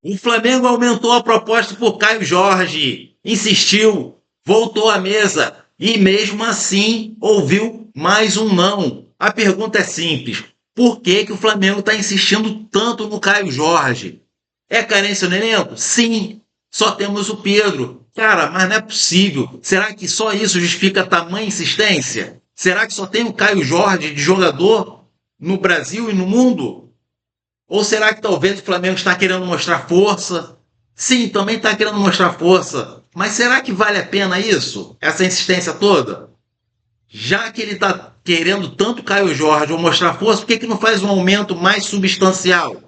O Flamengo aumentou a proposta por Caio Jorge, insistiu, voltou à mesa e mesmo assim ouviu mais um não. A pergunta é simples: por que o Flamengo está insistindo tanto no Caio Jorge? É carência no elenco? Sim, só temos o Pedro. Cara, mas não é possível. Será que só isso justifica tamanha insistência? Será que só tem o Caio Jorge de jogador no Brasil e no mundo? Ou será que talvez o Flamengo está querendo mostrar força? Sim, também está querendo mostrar força. Mas será que vale a pena isso? Essa insistência toda? Já que ele está querendo tanto Caio Jorge ou mostrar força, por que não faz um aumento mais substancial?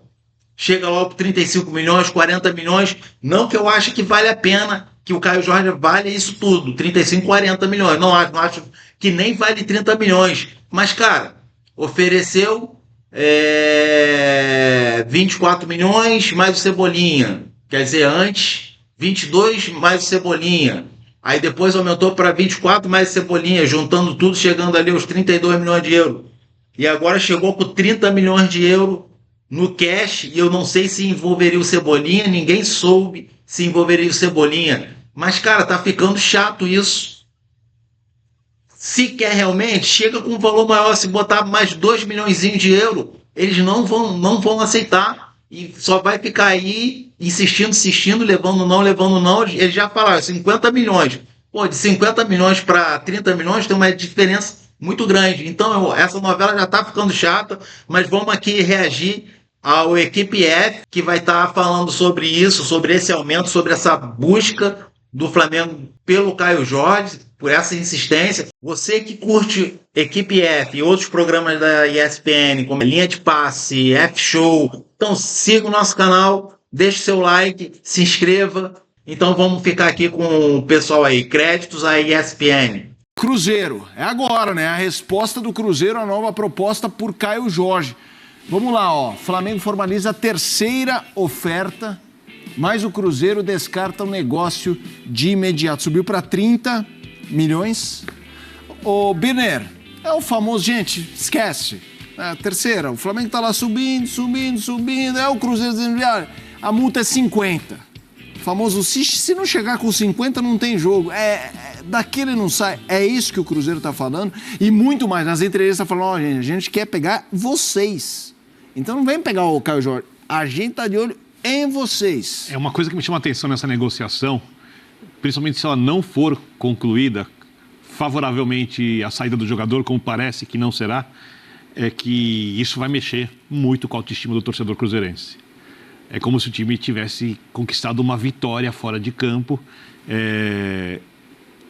Chega logo por 35 milhões, 40 milhões. Não que eu ache que vale a pena que o Caio Jorge vale isso tudo, 35, 40 milhões. Não acho que nem vale 30 milhões. Mas, cara, ofereceu 24 milhões mais o Cebolinha. Quer dizer, antes 22 mais o Cebolinha. Aí depois aumentou para 24 mais o Cebolinha, juntando tudo, chegando ali aos 32 milhões de euros. E agora chegou com 30 milhões de euros no cash, e eu não sei se envolveria o Cebolinha, ninguém soube se envolveria o Cebolinha. Mas, cara, tá ficando chato isso. Se quer realmente, chega com um valor maior. Se botar mais 2 milhões de euros, eles não vão aceitar. E só vai ficar aí insistindo, levando não. Eles já falaram 50 milhões. Pô, de 50 milhões para 30 milhões tem uma diferença muito grande. Então, essa novela já está ficando chata, mas vamos aqui reagir ao Equipe F, que vai estar falando sobre isso, sobre esse aumento, sobre essa busca do Flamengo pelo Caio Jorge, por essa insistência. Você que curte Equipe F e outros programas da ESPN, como Linha de Passe, F-Show, então siga o nosso canal, deixe seu like, se inscreva. Então vamos ficar aqui com o pessoal aí. Créditos à ESPN. Cruzeiro, é agora, né? A resposta do Cruzeiro à nova proposta por Caio Jorge. Vamos lá, ó. Flamengo formaliza a terceira oferta, mas o Cruzeiro descarta o negócio de imediato. Subiu para 30 milhões. Ô, Birner, é o famoso, gente, esquece. É a terceira, o Flamengo tá lá subindo. É o Cruzeiro dizendo, a multa é 50. O famoso, se não chegar com 50, não tem jogo. Daquele não sai. É isso que o Cruzeiro tá falando. E muito mais. Nas entrevistas tá falando, gente, a gente quer pegar vocês. Então não vem pegar o Caio Jorge. A gente tá de olho em vocês. É uma coisa que me chama a atenção nessa negociação, principalmente se ela não for concluída favoravelmente à saída do jogador, como parece que não será, é que isso vai mexer muito com a autoestima do torcedor cruzeirense. É como se o time tivesse conquistado uma vitória fora de campo,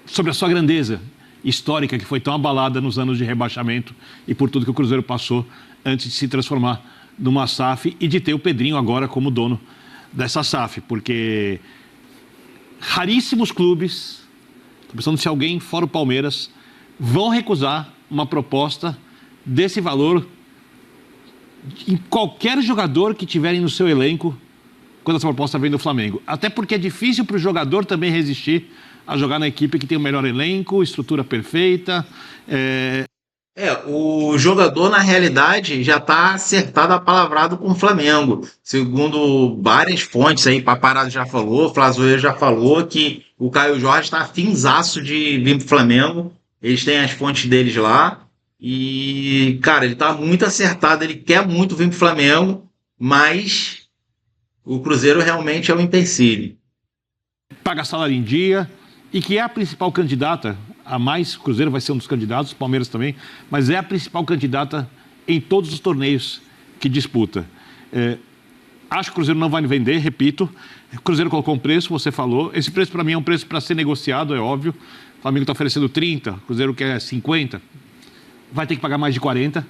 sobre a sua grandeza histórica, que foi tão abalada nos anos de rebaixamento e por tudo que o Cruzeiro passou antes de se transformar numa SAF e de ter o Pedrinho agora como dono dessa SAF, porque raríssimos clubes, estou pensando se alguém fora o Palmeiras, vão recusar uma proposta desse valor em qualquer jogador que tiverem no seu elenco quando essa proposta vem do Flamengo. Até porque é difícil para o jogador também resistir a jogar na equipe que tem o melhor elenco, estrutura perfeita. O jogador, na realidade, já está acertado apalavrado com o Flamengo. Segundo várias fontes aí, Paparazzo já falou, Flazoeiro já falou que o Caio Jorge está afinzaço de vir pro Flamengo. Eles têm as fontes deles lá. E, cara, ele está muito acertado, ele quer muito vir pro Flamengo, mas o Cruzeiro realmente é um empecilho. Paga salário em dia e que é a principal candidata a mais. O Cruzeiro vai ser um dos candidatos, o Palmeiras também, mas é a principal candidata em todos os torneios que disputa. Acho que o Cruzeiro não vai vender, repito. O Cruzeiro colocou um preço, você falou. Esse preço para mim é um preço para ser negociado, é óbvio. O Flamengo está oferecendo 30, o Cruzeiro quer 50. Vai ter que pagar mais de 40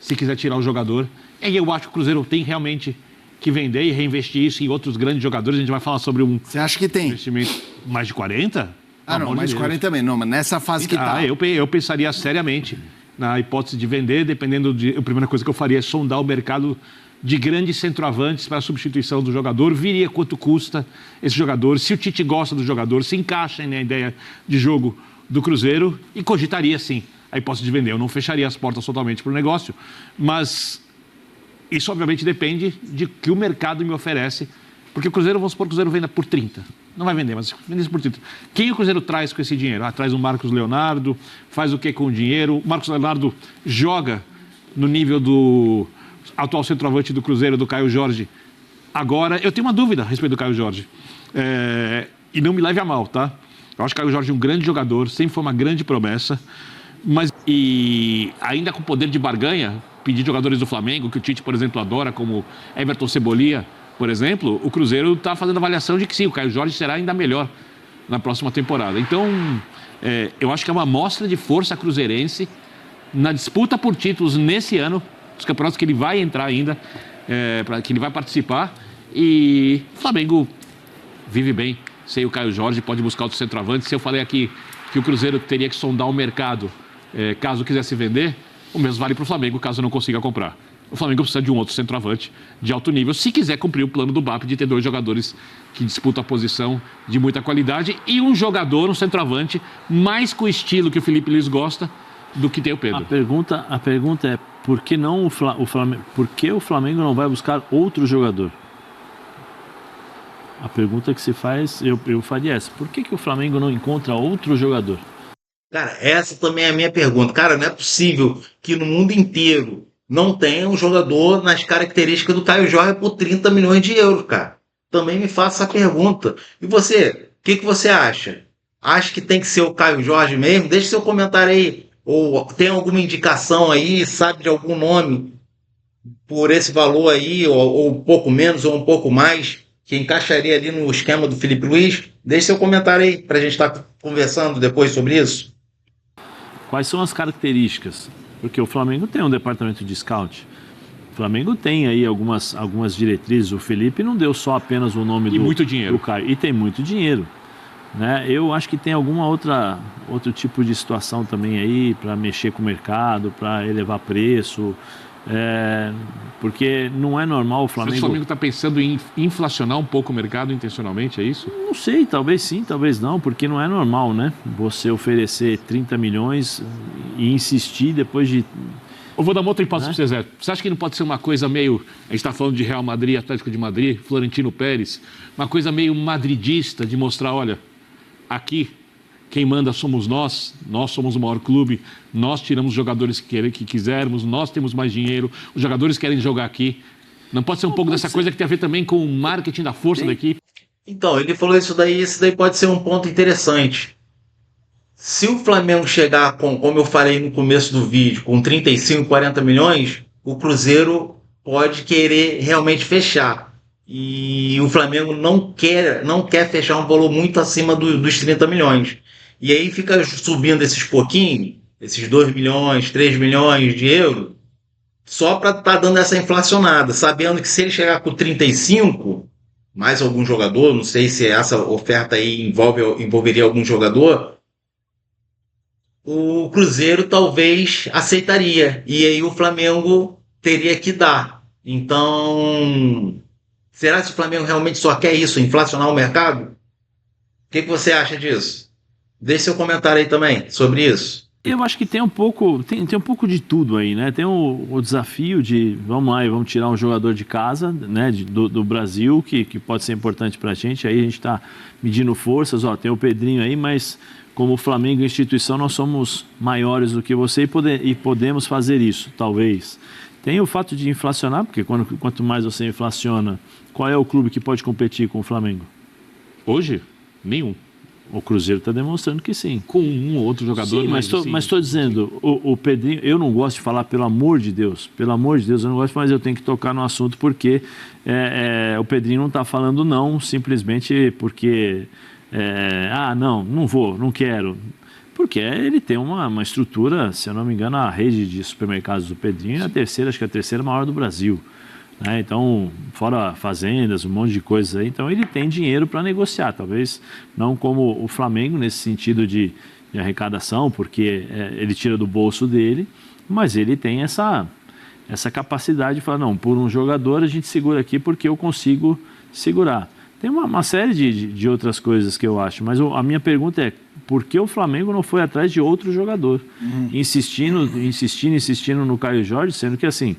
se quiser tirar o jogador. E eu acho que o Cruzeiro tem realmente que vender e reinvestir isso em outros grandes jogadores. A gente vai falar sobre um... Você acha que tem? Investimento mais de 40? Não, mais de 40 também. Não, mas nessa fase que tá... Eu pensaria seriamente na hipótese de vender, dependendo de... A primeira coisa que eu faria é sondar o mercado de grandes centroavantes para a substituição do jogador. Viria quanto custa esse jogador, se o Tite gosta do jogador, se encaixa na ideia de jogo do Cruzeiro e cogitaria, sim, a hipótese de vender. Eu não fecharia as portas totalmente para o negócio, mas isso obviamente depende de que o mercado me oferece Porque o Cruzeiro, vamos supor que o Cruzeiro venda por 30. Não vai vender, mas vende por 30. Quem o Cruzeiro traz com esse dinheiro? Traz o Marcos Leonardo, faz o que com o dinheiro? O Marcos Leonardo joga no nível do atual centroavante do Cruzeiro, do Caio Jorge. Agora, eu tenho uma dúvida a respeito do Caio Jorge. E não me leve a mal, tá? Eu acho que o Caio Jorge é um grande jogador, sempre foi uma grande promessa. Mas, e ainda com poder de barganha, pedir jogadores do Flamengo, que o Tite, por exemplo, adora, como Everton Cebolinha, por exemplo, o Cruzeiro está fazendo avaliação de que sim, o Caio Jorge será ainda melhor na próxima temporada. Então, eu acho que é uma amostra de força cruzeirense na disputa por títulos nesse ano, os campeonatos que ele vai entrar ainda, que ele vai participar. E o Flamengo vive bem sem o Caio Jorge, pode buscar outro centroavante. Se eu falei aqui que o Cruzeiro teria que sondar o mercado caso quisesse vender, o mesmo vale para o Flamengo, caso não consiga comprar. O Flamengo precisa de um outro centroavante de alto nível, se quiser cumprir o plano do BAP de ter 2 jogadores que disputam a posição de muita qualidade e um jogador, um centroavante, mais com o estilo que o Felipe Luiz gosta do que tem o Pedro. A pergunta é, por que não por que o Flamengo não vai buscar outro jogador? A pergunta que se faz, eu faria essa. Por que o Flamengo não encontra outro jogador? Cara, essa também é a minha pergunta. Cara, não é possível que no mundo inteiro não tenha um jogador nas características do Caio Jorge por 30 milhões de euros, cara. Também me faça essa pergunta. E você, o que você acha? Acha que tem que ser o Caio Jorge mesmo? Deixe seu comentário aí. Ou tem alguma indicação aí, sabe de algum nome por esse valor aí, ou um pouco menos, ou um pouco mais, que encaixaria ali no esquema do Felipe Luiz? Deixe seu comentário aí, para a gente estar conversando depois sobre isso. Quais são as características? Porque o Flamengo tem um departamento de scout. O Flamengo tem aí algumas diretrizes. O Felipe não deu só apenas o nome do Caio. E tem muito dinheiro. Né? Eu acho que tem alguma outro tipo de situação também aí para mexer com o mercado, para elevar preço. Porque não é normal o Flamengo... O Flamengo está pensando em inflacionar um pouco o mercado intencionalmente, é isso? Não sei, talvez sim, talvez não, porque não é normal, né? Você oferecer 30 milhões e insistir depois de... Eu vou dar uma outra hipótese para você, Zé. Você acha que não pode ser uma coisa meio... A gente está falando de Real Madrid, Atlético de Madrid, Florentino Pérez, uma coisa meio madridista de mostrar, olha, aqui quem manda somos nós somos o maior clube, nós tiramos os jogadores que quisermos, nós temos mais dinheiro, os jogadores querem jogar aqui. Não pode ser um pouco dessa coisa que tem a ver também com o marketing da força da equipe? Então, ele falou isso daí pode ser um ponto interessante. Se o Flamengo chegar com, como eu falei no começo do vídeo, com 35, 40 milhões, o Cruzeiro pode querer realmente fechar. E o Flamengo não quer fechar um valor muito acima dos 30 milhões. E aí fica subindo esses pouquinhos, esses 2 milhões, 3 milhões de euros, só para estar dando essa inflacionada, sabendo que se ele chegar com 35, mais algum jogador, não sei se essa oferta aí envolveria algum jogador, o Cruzeiro talvez aceitaria, e aí o Flamengo teria que dar. Então, será que o Flamengo realmente só quer isso, inflacionar o mercado? O que você acha disso? Deixe seu comentário aí também sobre isso. Eu acho que tem um pouco de tudo aí, né? Tem o desafio de, vamos lá, vamos tirar um jogador de casa, né? Do Brasil, que pode ser importante pra gente. Aí a gente está medindo forças, tem o Pedrinho aí, mas como o Flamengo instituição, nós somos maiores do que você e podemos fazer isso, talvez. Tem o fato de inflacionar, porque quanto mais você inflaciona, qual é o clube que pode competir com o Flamengo? Hoje? Nenhum. O Cruzeiro está demonstrando que sim. Com um ou outro jogador. Sim, mas estou dizendo, o Pedrinho, eu não gosto de falar, pelo amor de Deus, eu não gosto, mas eu tenho que tocar no assunto porque o Pedrinho não está falando não, simplesmente porque, não vou, não quero. Porque ele tem uma estrutura, se eu não me engano, a rede de supermercados do Pedrinho é acho que é a terceira maior do Brasil. Né? Então, fora fazendas, um monte de coisas aí, então ele tem dinheiro para negociar, talvez não como o Flamengo nesse sentido de arrecadação, porque ele tira do bolso dele, mas ele tem essa capacidade de falar, não, por um jogador a gente segura aqui porque eu consigo segurar. Tem uma série de outras coisas que eu acho, mas a minha pergunta é, por que o Flamengo não foi atrás de outro jogador? Insistindo no Caio Jorge, sendo que assim,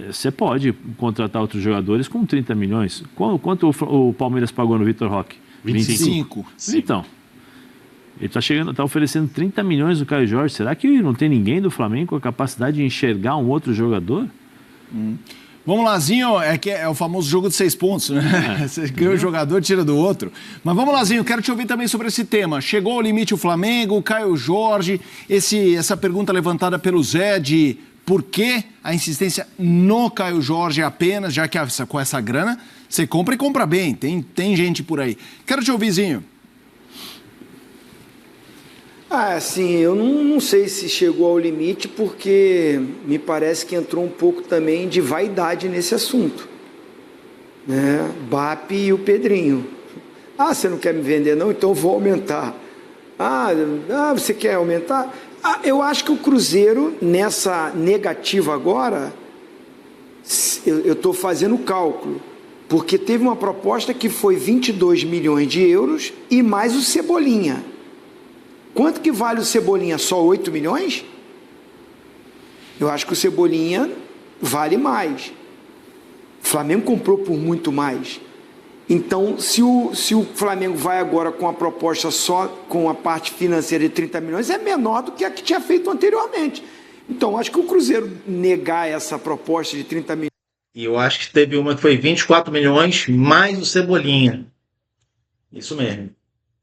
Você pode contratar outros jogadores com 30 milhões. Quanto o Palmeiras pagou no Vitor Roque? 25. Então, ele está oferecendo 30 milhões no Caio Jorge. Será que não tem ninguém do Flamengo com a capacidade de enxergar um outro jogador? Vamos lá, Zinho, é o famoso jogo de 6 pontos, né? Você ganha o jogador, tira do outro. Mas vamos lá, Zinho, quero te ouvir também sobre esse tema. Chegou ao limite o Flamengo, o Caio Jorge, essa pergunta levantada pelo Zé de por que a insistência no Caio Jorge apenas, já que com essa grana você compra e compra bem, tem gente por aí. Quero te ouvir, Zinho. Assim, eu não sei se chegou ao limite, porque me parece que entrou um pouco também de vaidade nesse assunto, né? BAP e o Pedrinho. Você não quer me vender não? Então eu vou aumentar. Você quer aumentar? Eu acho que o Cruzeiro, nessa negativa agora, eu estou fazendo o cálculo, porque teve uma proposta que foi 22 milhões de euros e mais o Cebolinha. Quanto que vale o Cebolinha? Só 8 milhões? Eu acho que o Cebolinha vale mais. O Flamengo comprou por muito mais. Então, se o Flamengo vai agora com a proposta só com a parte financeira de 30 milhões, é menor do que a que tinha feito anteriormente. Então, acho que o Cruzeiro negar essa proposta de 30 milhões... E eu acho que teve uma que foi 24 milhões mais o Cebolinha. Isso mesmo.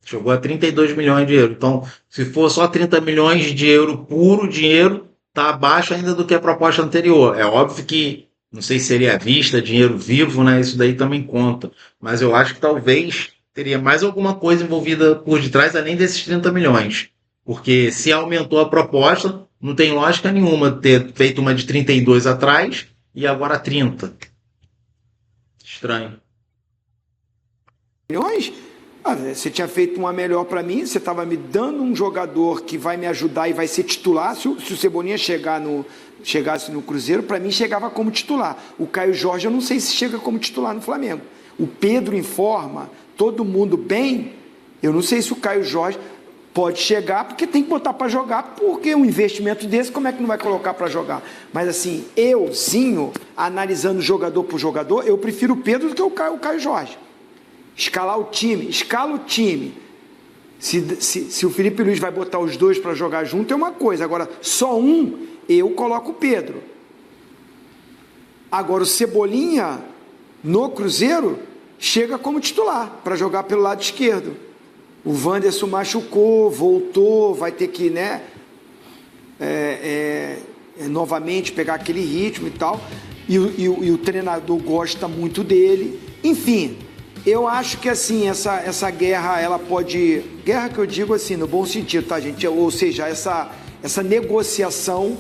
Chegou a 32 milhões de euros. Então, se for só 30 milhões de euros puro dinheiro, está abaixo ainda do que a proposta anterior. É óbvio que, não sei se seria à vista, dinheiro vivo, né? Isso daí também conta. Mas eu acho que talvez teria mais alguma coisa envolvida por detrás, além desses 30 milhões. Porque se aumentou a proposta, não tem lógica nenhuma ter feito uma de 32 atrás e agora 30. Estranho. Milhões? Você tinha feito uma melhor para mim, você estava me dando um jogador que vai me ajudar e vai ser titular. Se o Cebolinha chegasse no Cruzeiro, para mim chegava como titular. O Caio Jorge eu não sei se chega como titular no Flamengo. O Pedro em forma, todo mundo bem, eu não sei se o Caio Jorge pode chegar, porque tem que botar para jogar, porque um investimento desse, como é que não vai colocar para jogar? Mas assim, Zinho, analisando jogador por jogador, eu prefiro o Pedro do que o Caio Jorge. Escala o time. Se o Felipe Luiz vai botar os dois para jogar junto é uma coisa. Agora, só um, eu coloco o Pedro. Agora, o Cebolinha, no Cruzeiro, chega como titular para jogar pelo lado esquerdo. O Wanderson machucou, voltou, vai ter que, né, novamente pegar aquele ritmo e tal. E o treinador gosta muito dele. Enfim... Eu acho que, assim, essa guerra, ela pode... Guerra que eu digo, assim, no bom sentido, tá, gente? Ou seja, essa negociação,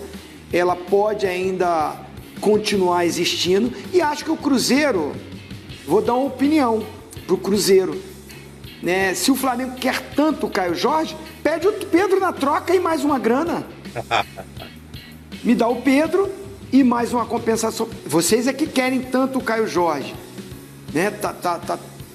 ela pode ainda continuar existindo. E acho que o Cruzeiro... Vou dar uma opinião pro Cruzeiro, né? Se o Flamengo quer tanto o Caio Jorge, pede o Pedro na troca e mais uma grana. Me dá o Pedro e mais uma compensação. Vocês é que querem tanto o Caio Jorge, né?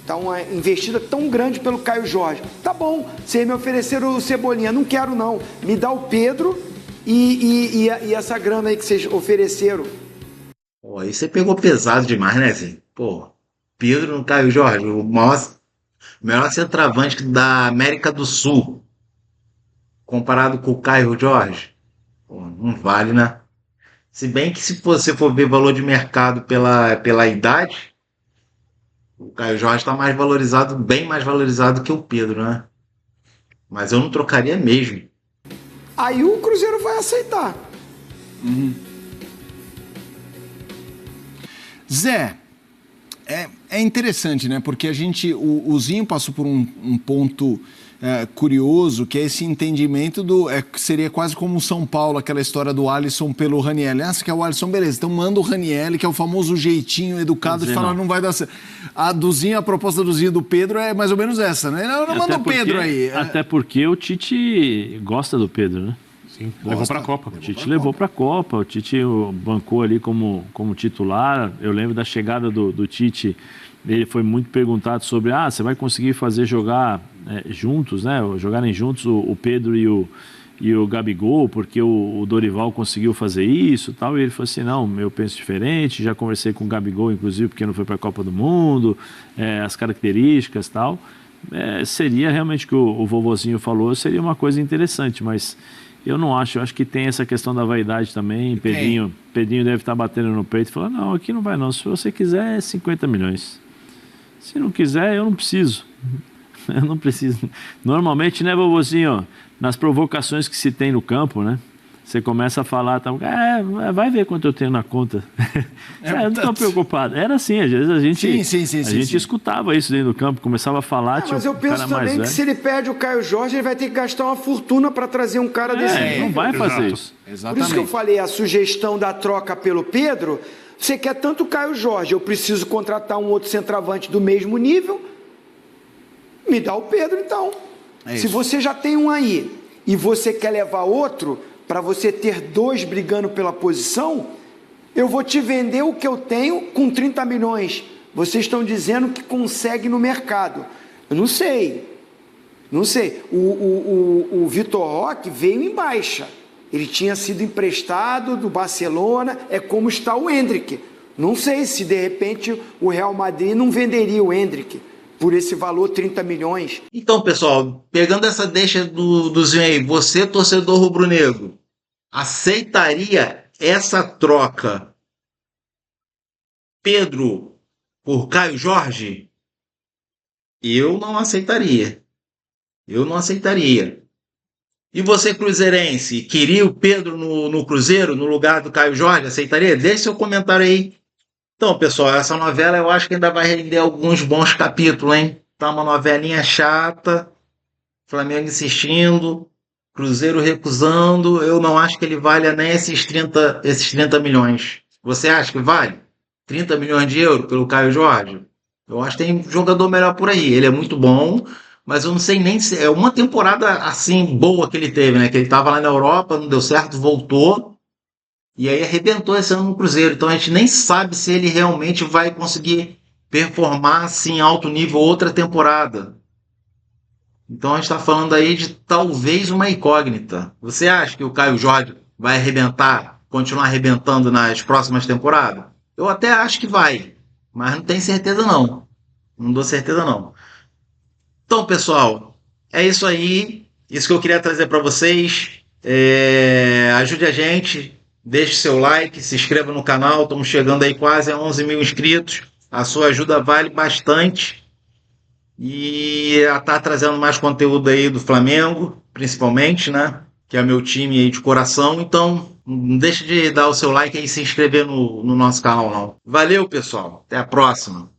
Tá uma investida tão grande pelo Caio Jorge. Tá bom, vocês me ofereceram o Cebolinha, não quero não. Me dá o Pedro e essa grana aí que vocês ofereceram. Pô, aí você pegou pesado demais, né, Zé? Pô, Pedro no Caio Jorge, o melhor centroavante da América do Sul, comparado com o Caio Jorge. Pô, não vale, né? Se bem que se você for ver valor de mercado pela idade, o Caio Jorge está mais valorizado, bem mais valorizado que o Pedro, né? Mas eu não trocaria mesmo. Aí o Cruzeiro vai aceitar. Zé, é interessante, né? Porque o Zinho passou por um ponto curioso, que é esse entendimento que seria quase como o São Paulo, aquela história do Alisson pelo Ranieri. Você quer o Alisson, beleza, então manda o Ranieri, que é o famoso jeitinho educado de falar não vai dar certo. A proposta do Zinho do Pedro é mais ou menos essa, né? Não manda o Pedro aí. Até porque o Tite gosta do Pedro, né? Sim, levou para a Copa. O Tite levou para a Copa, o Tite bancou ali como titular. Eu lembro da chegada do Tite, ele foi muito perguntado sobre, você vai conseguir fazer jogar juntos, né? Jogarem juntos o Pedro e e o Gabigol, porque o Dorival conseguiu fazer isso e tal, e ele falou assim, não, eu penso diferente, já conversei com o Gabigol, inclusive, porque não foi para a Copa do Mundo, as características e tal. Seria realmente o que o vovozinho falou, seria uma coisa interessante, mas eu não acho, eu acho que tem essa questão da vaidade também. Pedrinho deve estar batendo no peito e falando, não, aqui não vai não, se você quiser é 50 milhões. Se não quiser, eu não preciso. Eu não preciso. Normalmente, né, vovozinho, nas provocações que se tem no campo, né? Você começa a falar, tá, vai ver quanto eu tenho na conta. Eu não estou preocupado. Era assim, às vezes a gente escutava isso dentro do campo, começava a falar. Mas eu penso também que se ele perde o Caio Jorge, ele vai ter que gastar uma fortuna para trazer um cara desse nível. Não vai fazer isso. Exatamente. Por isso que eu falei, a sugestão da troca pelo Pedro, você quer tanto o Caio Jorge, eu preciso contratar um outro centroavante do mesmo nível, me dá o Pedro então. Se você já tem um aí e você quer levar outro, para você ter dois brigando pela posição, eu vou te vender o que eu tenho com 30 milhões. Vocês estão dizendo que consegue no mercado. Eu não sei. O Vitor Roque veio em baixa. Ele tinha sido emprestado do Barcelona, é como está o Endrick. Não sei se de repente o Real Madrid não venderia o Endrick por esse valor, 30 milhões. Então, pessoal, pegando essa deixa do Zinho aí, você, torcedor rubro-negro, aceitaria essa troca Pedro por Caio Jorge? Eu não aceitaria. E você, cruzeirense, queria o Pedro no Cruzeiro, no lugar do Caio Jorge? Aceitaria? Deixe seu comentário aí. Então, pessoal, essa novela eu acho que ainda vai render alguns bons capítulos, hein? Tá uma novelinha chata, Flamengo insistindo, Cruzeiro recusando. Eu não acho que ele valha nem esses 30 milhões. Você acha que vale 30 milhões de euros pelo Caio Jorge? Eu acho que tem um jogador melhor por aí. Ele é muito bom, mas eu não sei nem se... É uma temporada assim boa que ele teve, né? Que ele estava lá na Europa, não deu certo, voltou. E aí arrebentou esse ano no Cruzeiro. Então a gente nem sabe se ele realmente vai conseguir performar assim alto nível outra temporada. Então a gente está falando aí de talvez uma incógnita. Você acha que o Caio Jorge vai arrebentar, continuar arrebentando nas próximas temporadas? Eu até acho que vai, mas não tenho certeza não. Não dou certeza não. Então, pessoal, é isso aí. Isso que eu queria trazer para vocês. Ajude a gente. Deixe seu like, se inscreva no canal, estamos chegando aí quase a 11 mil inscritos, a sua ajuda vale bastante, e está trazendo mais conteúdo aí do Flamengo, principalmente, né, que é meu time aí de coração, então não deixe de dar o seu like e se inscrever no nosso canal não. Valeu, pessoal, até a próxima.